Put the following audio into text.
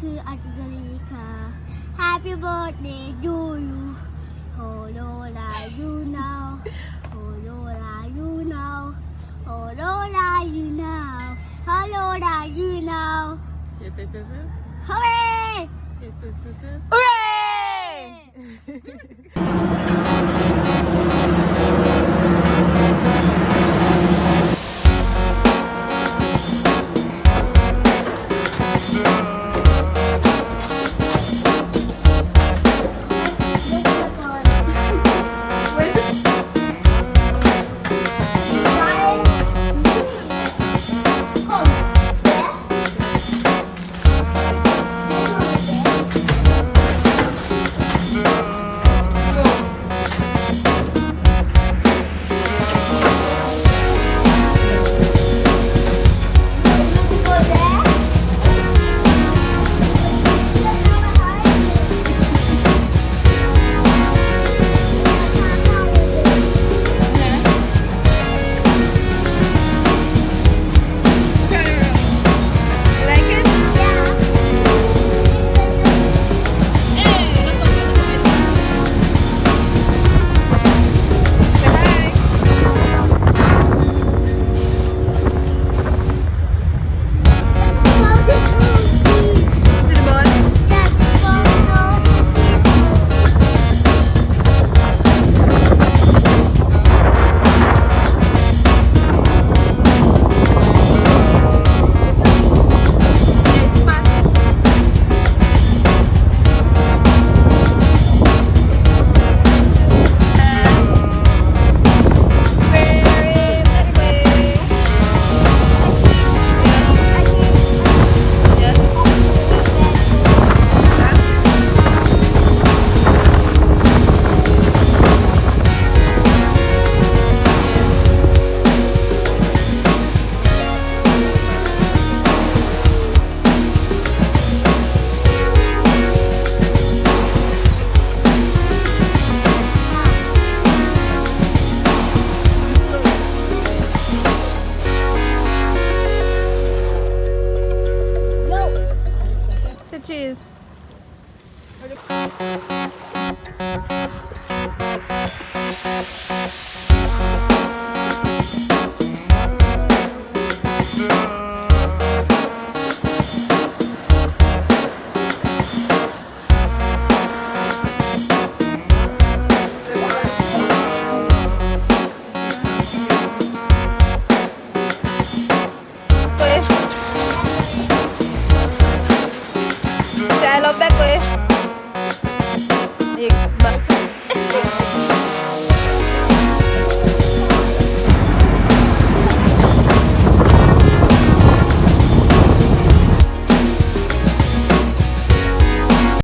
to Angelica. Happy birthday to you. Oh Lola, you know. Oh Lola, you know. Oh Lola, you know. Oh Lola, you know. Hip, hip, hip, hip. Hooray! Hip, hip, hip, hip. Like it? Hey, let's go, let's go, let's go. Say hi. See the ball? Yes, fast. Very pretty way. Yes. Say cheese. Say I love Bequia.